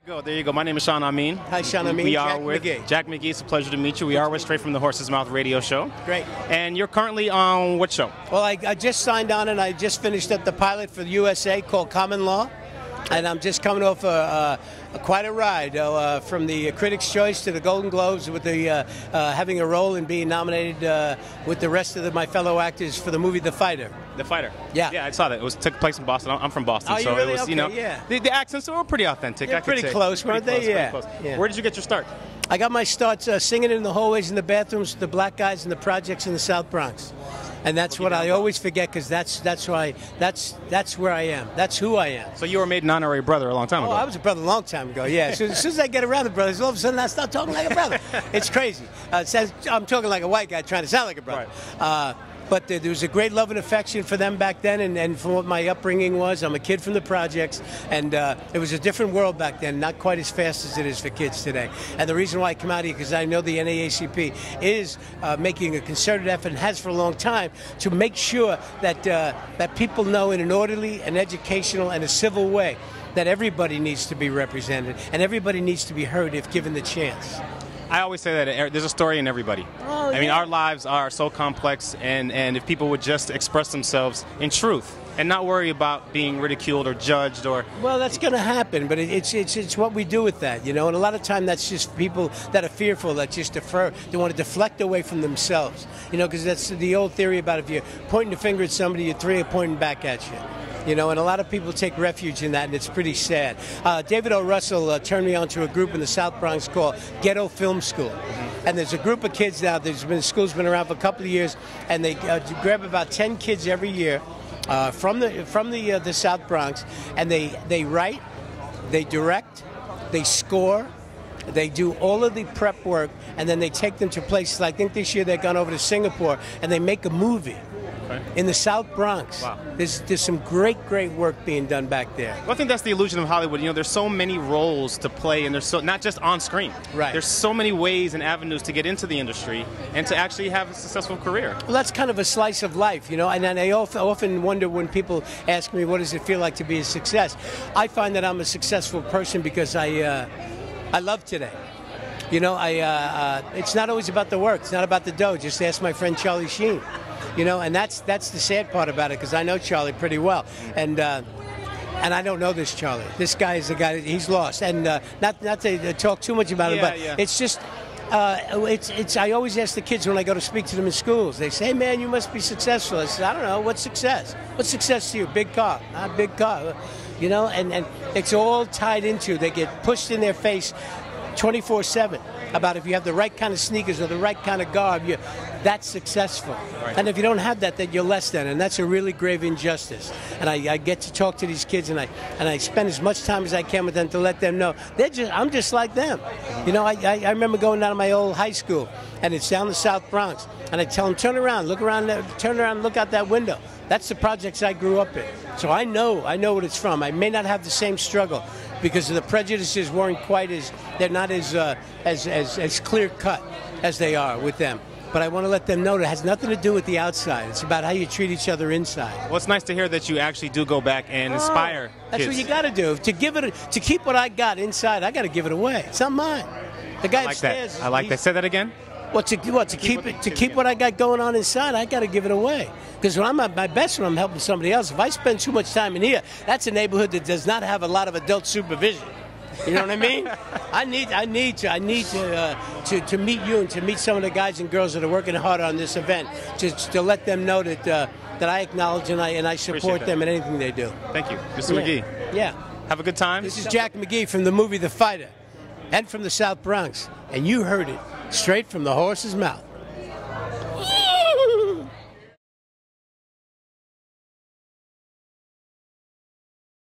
There you go. My name is Shaun Amin. Hi, Shaun Amin. We are Jack with McGee. Jack McGee. It's a pleasure to meet you. We are with Straight from the Horse's Mouth radio show. Great. And you're currently on what show? Well, I just signed on and I just finished up the pilot for the USA called Common Law. And I'm just coming off quite a ride from the Critics' Choice to the Golden Globes with the having a role and being nominated with the rest of my fellow actors for the movie The Fighter. The Fighter. Yeah. Yeah, I saw that. It took place in Boston. I'm from Boston, Oh, so you really? it was, Okay, you know, yeah. the accents were pretty authentic. They're I could pretty say. close, weren't they? Pretty Yeah. close. Yeah. Where did you get your start? I got my start singing in the hallways, in the bathrooms, with the black guys in the projects in the South Bronx. And that's what I always forget, because that's where I am. That's who I am. So you were made an honorary brother a long time ago. Oh, I was a brother a long time ago, yeah. As soon as I get around the brothers, all of a sudden I start talking like a brother. It's crazy. I'm talking like a white guy trying to sound like a brother. Right. But there was a great love and affection for them back then, and from what my upbringing was. I'm a kid from the projects, and it was a different world back then, not quite as fast as it is for kids today. And the reason why I come out here, because I know the NAACP is making a concerted effort, and has for a long time, to make sure that that people know in an orderly, an educational, and a civil way that everybody needs to be represented, and everybody needs to be heard if given the chance. I always say that there's a story in everybody. Oh, I mean, yeah. our lives are so complex, and if people would just express themselves in truth and not worry about being ridiculed or judged or... Well, that's going to happen, but it's what we do with that, you know. And a lot of time that's just people that are fearful, that just defer, they want to deflect away from themselves, you know, because that's the old theory about if you're pointing the finger at somebody, your three are pointing back at you. You know, and a lot of people take refuge in that, and it's pretty sad. David O. Russell turned me on to a group in the South Bronx called Ghetto Film School. And there's a group of kids now, the school's been around for a couple of years, and they grab about 10 kids every year from the South Bronx, and they write, they direct, they score, they do all of the prep work, and then they take them to places. I think this year they've gone over to Singapore, and they make a movie. In the South Bronx. Wow. There's some great work being done back there. Well, I think that's the illusion of Hollywood. You know, there's so many roles to play, and there's so not just on screen. Right. There's so many ways and avenues to get into the industry and to actually have a successful career. Well, that's kind of a slice of life, you know. And I often wonder when people ask me, what does it feel like to be a success? I find that I'm a successful person because I love today. You know, it's not always about the work. It's not about the dough. Just ask my friend Charlie Sheen. You know, and that's the sad part about it, because I know Charlie pretty well, and I don't know this Charlie. This guy is the guy. He's lost, and not to talk too much about it, but it's just I always ask the kids when I go to speak to them in schools. They say, "Hey, man, you must be successful." I said, "I don't know. What's success? What's success to you? Big car, not big car." You know, and it's all tied into. They get pushed in their face 24/7 about if you have the right kind of sneakers or the right kind of garb, that's successful. Right. And if you don't have that, then you're less than, and that's a really grave injustice. And I get to talk to these kids, and I spend as much time as I can with them to let them know I'm just like them. You know, I remember going down to my old high school, and it's down the South Bronx, and I tell them, turn around, turn around, and look out that window. That's the projects I grew up in. So I know what it's from. I may not have the same struggle, because the prejudices weren't quite they're not as clear cut as they are with them. But I want to let them know that it has nothing to do with the outside. It's about how you treat each other inside. Well, it's nice to hear that you actually do go back and inspire That's kids. what you got to do. To keep what I got inside, I got to give it away. It's not mine. The guy upstairs. I like that. Say that again. To keep what I got going on inside, I got to give it away. Because when I'm at my best, when I'm helping somebody else, if I spend too much time in here, that's a neighborhood that does not have a lot of adult supervision. You know what I mean? I need to meet you and to meet some of the guys and girls that are working hard on this event, to let them know that I acknowledge and I support them in anything they do. Thank you, Mr. McGee. Yeah. Have a good time. This is Jack McGee from the movie The Fighter, and from the South Bronx, and you heard it straight from the horse's mouth.